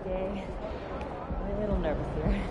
Okay. I'm a little nervous here.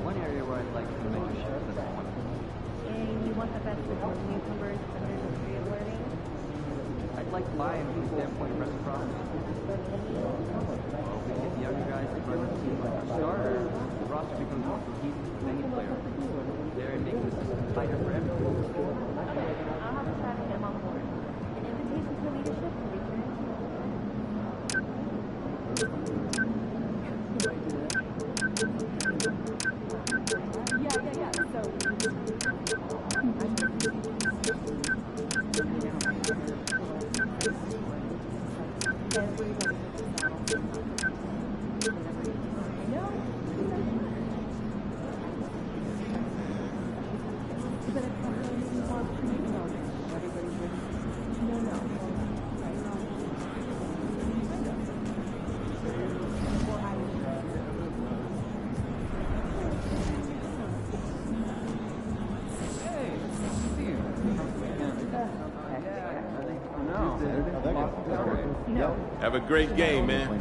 One area where I'd like to make a shift is one. And you want the best for newcomers under the tree of learning? I'd like buy-in from the standpoint of reciprocity. Well, we get the younger guys to run the team like our starters, the roster becomes more cohesive with many players. They're making the system tighter for everyone. Okay, I'll have a chat with him on board. An invitation for leadership will be here. Have a great game, man.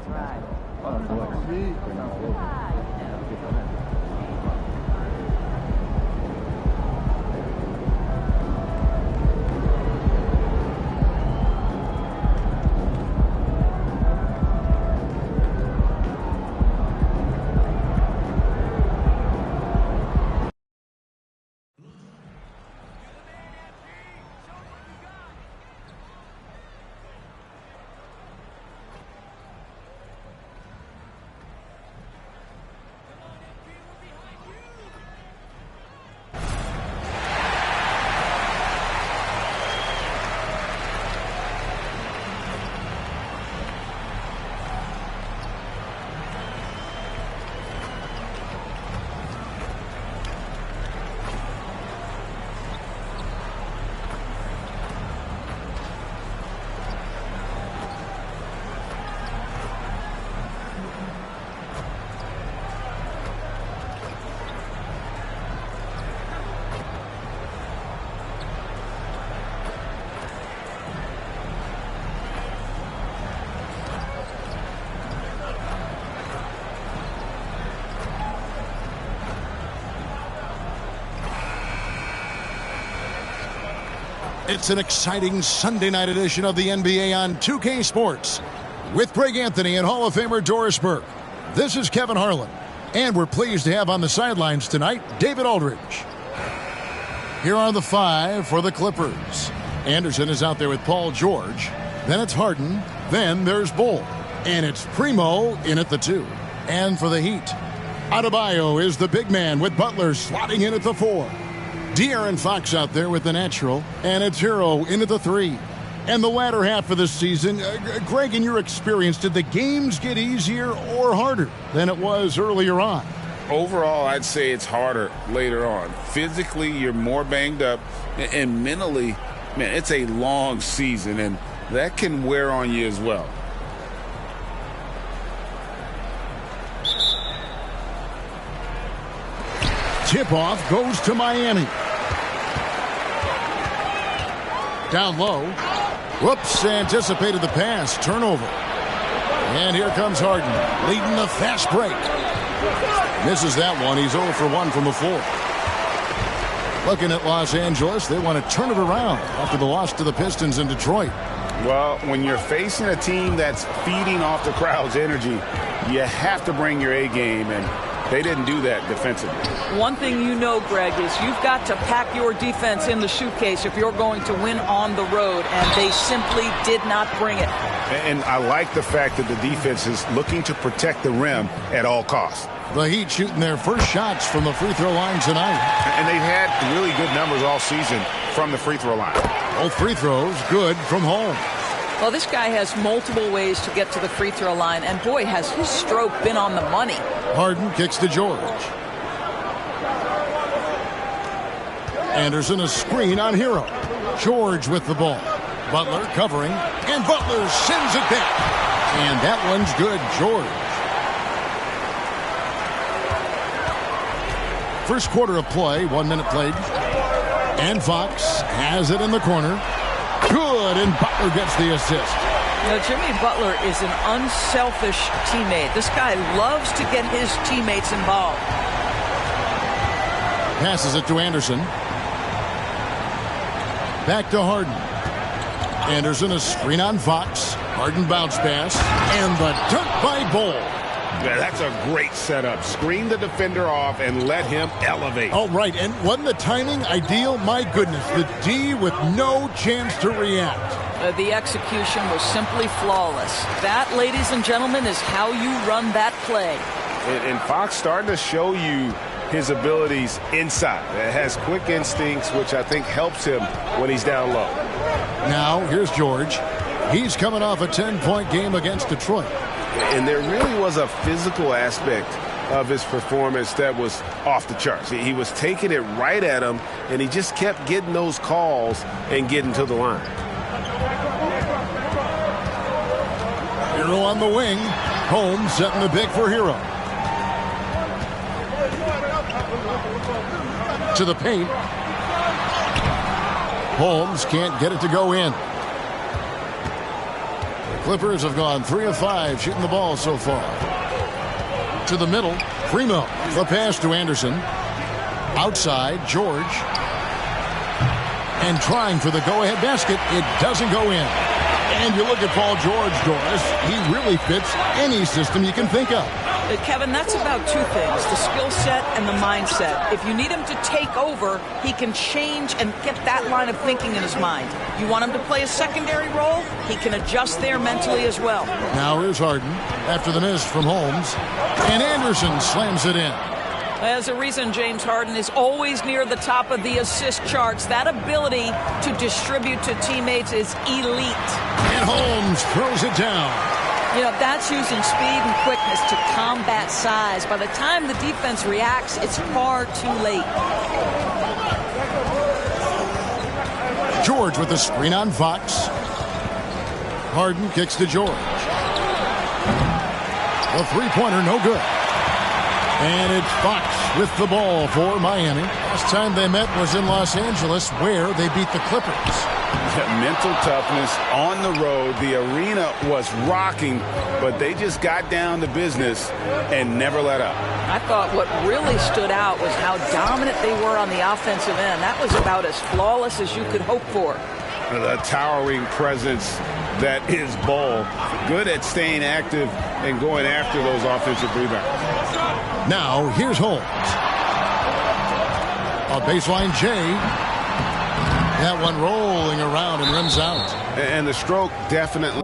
It's an exciting Sunday night edition of the NBA on 2K Sports with Greg Anthony and Hall of Famer Doris Burke. This is Kevin Harlan, and we're pleased to have on the sidelines tonight David Aldridge. Here are the five for the Clippers. Anderson is out there with Paul George. Then it's Harden. Then there's Bull. And it's Primo in at the 2. And for the Heat, Adebayo is the big man with Butler slotting in at the 4. De'Aaron Fox out there with the natural, and it's Hero into the 3. And the latter half of the season, Greg, in your experience, did the games get easier or harder than it was earlier on? Overall, I'd say it's harder later on. Physically, you're more banged up, and mentally, man, it's a long season, and that can wear on you as well. Tip-off goes to Miami. Down low. Whoops, anticipated the pass. Turnover. And here comes Harden, leading the fast break. Misses that one. He's 0 for 1 from the floor. Looking at Los Angeles, they want to turn it around after the loss to the Pistons in Detroit. Well, when you're facing a team that's feeding off the crowd's energy, you have to bring your A game, and they didn't do that defensively. One thing you know, Greg, is you've got to pack your defense in the suitcase if you're going to win on the road, and they simply did not bring it. And I like the fact that the defense is looking to protect the rim at all costs. The Heat shooting their first shots from the free throw line tonight. And they've had really good numbers all season from the free throw line. Both free throws good from home. Well, this guy has multiple ways to get to the free throw line, and boy, has his stroke been on the money. Harden kicks to George. Anderson a screen on Hero. George with the ball. Butler covering, and Butler sends it back. And that one's good, George. First quarter of play, 1 minute played. And Fox has it in the corner. Good, and Butler gets the assist. You know, Jimmy Butler is an unselfish teammate. This guy loves to get his teammates involved. Passes it to Anderson. Back to Harden. Anderson a screen on Fox. Harden bounce pass. And the dunk by Bol. Yeah, that's a great setup. Screen the defender off and let him elevate. Oh, right. And wasn't the timing ideal? My goodness. The D with no chance to react. The execution was simply flawless. That, ladies and gentlemen, is how you run that play. And Fox starting to show you his abilities inside. It has quick instincts, which I think helps him when he's down low. Now, here's George. He's coming off a 10-point game against Detroit. And there really was a physical aspect of his performance that was off the charts. He was taking it right at him, and he just kept getting those calls and getting to the line. Hero on the wing. Holmes setting the pick for Hero. To the paint. Holmes can't get it to go in. Clippers have gone 3 of 5 shooting the ball so far. To the middle, Primo. The pass to Anderson. Outside, George. And trying for the go-ahead basket. It doesn't go in. And you look at Paul George, Doris. He really fits any system you can think of. Kevin, that's about two things, the skill set and the mindset. If you need him to take over, he can change and get that line of thinking in his mind. You want him to play a secondary role, he can adjust there mentally as well. Now here's Harden after the miss from Holmes. And Anderson slams it in. There's a reason James Harden is always near the top of the assist charts. That ability to distribute to teammates is elite. And Holmes throws it down. You know, that's using speed and quickness to combat size. By the time the defense reacts, it's far too late. George with the screen on Fox. Harden kicks to George. The three-pointer, no good. And it's Fox with the ball for Miami. Last time they met was in Los Angeles, where they beat the Clippers. Mental toughness on the road. The arena was rocking, but they just got down to business and never let up. I thought what really stood out was how dominant they were on the offensive end. That was about as flawless as you could hope for. The towering presence that is Bol. Good at staying active and going after those offensive rebounds. Now, here's Holmes. A baseline J. That one rolling around and rims out. And the stroke definitely.